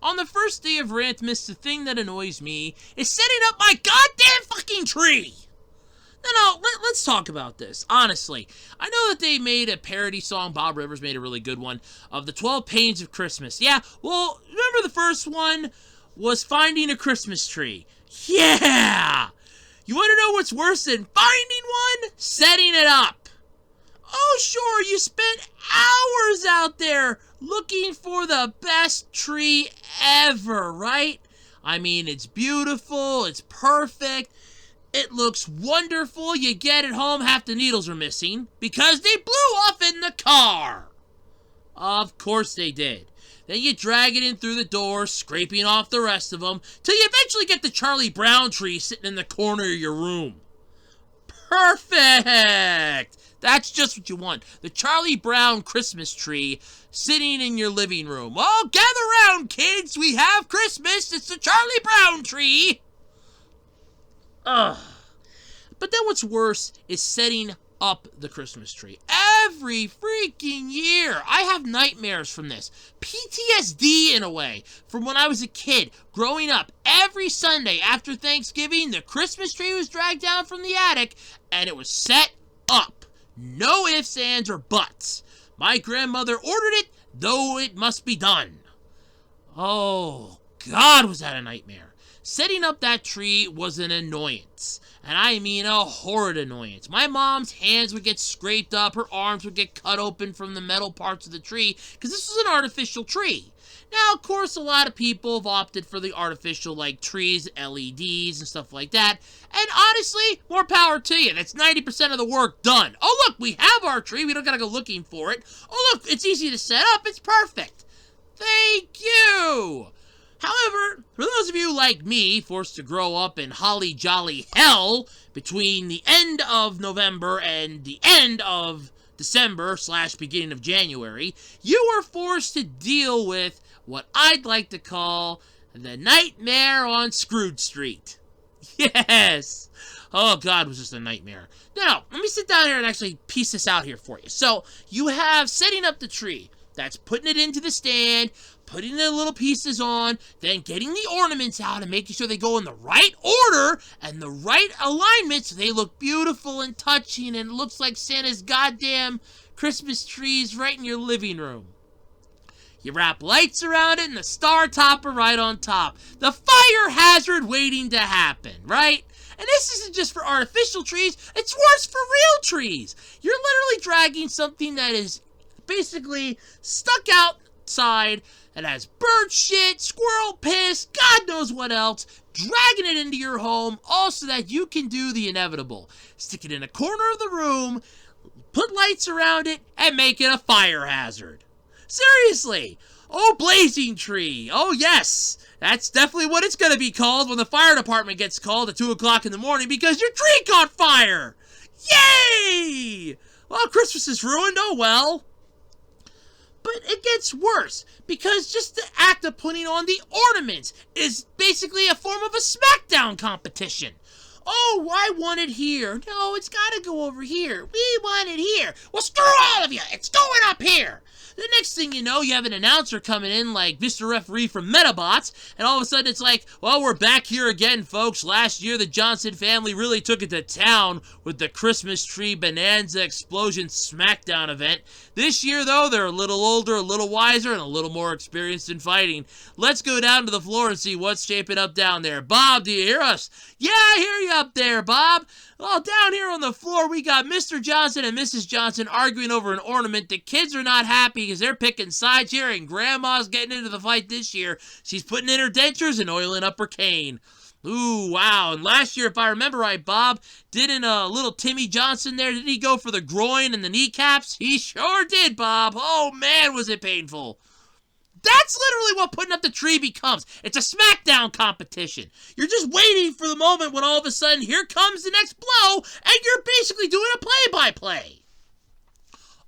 on the first day of Rantmas, the thing that annoys me is setting up my goddamn fucking tree. No, let's talk about this, honestly. I know that they made a parody song, Bob Rivers made a really good one, of the 12 Pains of Christmas. Yeah, well, remember the first one was finding a Christmas tree. Yeah! You want to know what's worse than finding one? Setting it up. Oh, sure, you spent hours out there looking for the best tree ever, right? I mean, it's beautiful, it's perfect. It looks wonderful. You get it home, half the needles are missing because they blew off in the car. Of course they did. Then you drag it in through the door, scraping off the rest of them, till you eventually get the Charlie Brown tree sitting in the corner of your room. Perfect! That's just what you want. The Charlie Brown Christmas tree sitting in your living room. Oh, gather round, kids. We have Christmas. It's the Charlie Brown tree. Ugh. But then what's worse is setting up the Christmas tree. Every freaking year, I have nightmares from this. PTSD in a way, from when I was a kid. Growing up, every Sunday after Thanksgiving, the Christmas tree was dragged down from the attic, and it was set up. No ifs, ands, or buts. My grandmother ordered it, though it must be done. Oh, God, was that a nightmare. Setting up that tree was an annoyance, and I mean a horrid annoyance. My mom's hands would get scraped up, her arms would get cut open from the metal parts of the tree, because this was an artificial tree. Now, of course, a lot of people have opted for the artificial, like trees, LEDs, and stuff like that, and honestly, more power to you. That's 90% of the work done. Oh, look, we have our tree, we don't gotta go looking for it. Oh, look, it's easy to set up, it's perfect. Thank you! However, for those of you like me, forced to grow up in holly jolly hell between the end of November and the end of December / beginning of January, you are forced to deal with what I'd like to call the nightmare on Scrooge Street. Yes! Oh, God, it was just a nightmare. Now, let me sit down here and actually piece this out here for you. So, you have setting up the tree. That's putting it into the stand, putting the little pieces on, then getting the ornaments out and making sure they go in the right order and the right alignment so they look beautiful and touching and it looks like Santa's goddamn Christmas trees right in your living room. You wrap lights around it and the star topper right on top. The fire hazard waiting to happen, right? And this isn't just for artificial trees, it's worse for real trees. You're literally dragging something that is basically stuck outside and has bird shit, squirrel piss, God knows what else, dragging it into your home, all so that you can do the inevitable. Stick it in a corner of the room, put lights around it, and make it a fire hazard. Seriously! Oh, blazing tree! Oh, yes! That's definitely what it's gonna be called when the fire department gets called at 2 o'clock in the morning because your tree caught fire! Yay! Well, Christmas is ruined, oh well. But it gets worse, because just the act of putting on the ornaments is basically a form of a smackdown competition. Oh, I want it here. No, it's gotta go over here. We want it here. Well, screw all of you. It's going up here. The next thing you know, you have an announcer coming in like Mr. Referee from Metabots, and all of a sudden it's like, well, we're back here again, folks. Last year, the Johnson family really took it to town with the Christmas tree bonanza explosion smackdown event. This year, though, they're a little older, a little wiser, and a little more experienced in fighting. Let's go down to the floor and see what's shaping up down there. Bob, do you hear us? Yeah, I hear you up there, Bob. Well, down here on the floor, we got Mr. Johnson and Mrs. Johnson arguing over an ornament. The kids are not happy because they're picking sides here, and Grandma's getting into the fight this year. She's putting in her dentures and oiling up her cane. Ooh, wow. And last year, if I remember right, Bob, didn't little Timmy Johnson there, did he go for the groin and the kneecaps? He sure did, Bob. Oh, man, was it painful. That's literally what putting up the tree becomes. It's a smackdown competition. You're just waiting for the moment when all of a sudden, here comes the next blow, and you're basically doing a play-by-play.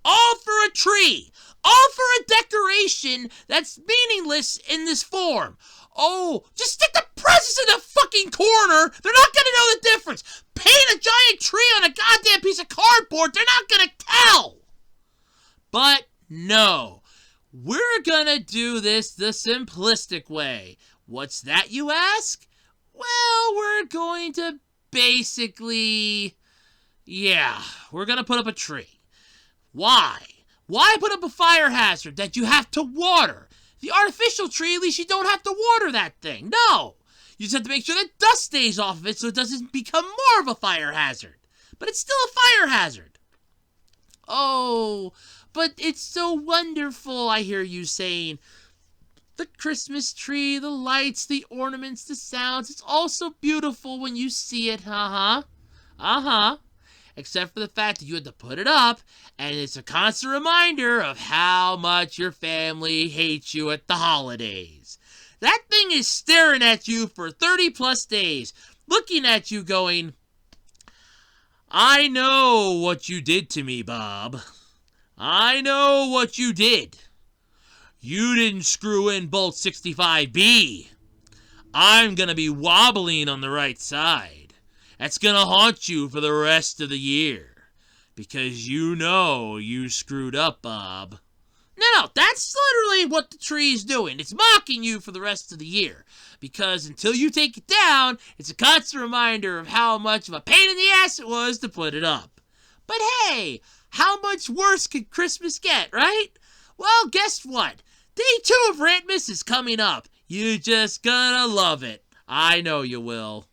All for a tree. All for a decoration that's meaningless in this form. Oh, just stick the presents in the fucking corner. They're not going to know the difference. Paint a giant tree on a goddamn piece of cardboard. They're not going to tell. But no. We're gonna do this the simplistic way. What's that, you ask? Well, we're going to basically... Yeah, we're gonna put up a tree. Why? Why put up a fire hazard that you have to water? The artificial tree, at least you don't have to water that thing. No! You just have to make sure that dust stays off of it so it doesn't become more of a fire hazard. But it's still a fire hazard. Oh, but it's so wonderful, I hear you saying. The Christmas tree, the lights, the ornaments, the sounds, it's all so beautiful when you see it, uh-huh. Uh-huh. Except for the fact that you had to put it up, and it's a constant reminder of how much your family hates you at the holidays. That thing is staring at you for 30 plus days, looking at you going, I know what you did to me, Bob. I know what you did. You didn't screw in bolt 65B. I'm gonna be wobbling on the right side. That's gonna haunt you for the rest of the year. Because you know you screwed up, Bob. No, that's literally what the tree is doing. It's mocking you for the rest of the year. Because until you take it down, it's a constant reminder of how much of a pain in the ass it was to put it up. But hey, how much worse could Christmas get, right? Well, guess what? Day 2 of Rantmas is coming up. You just gonna love it. I know you will.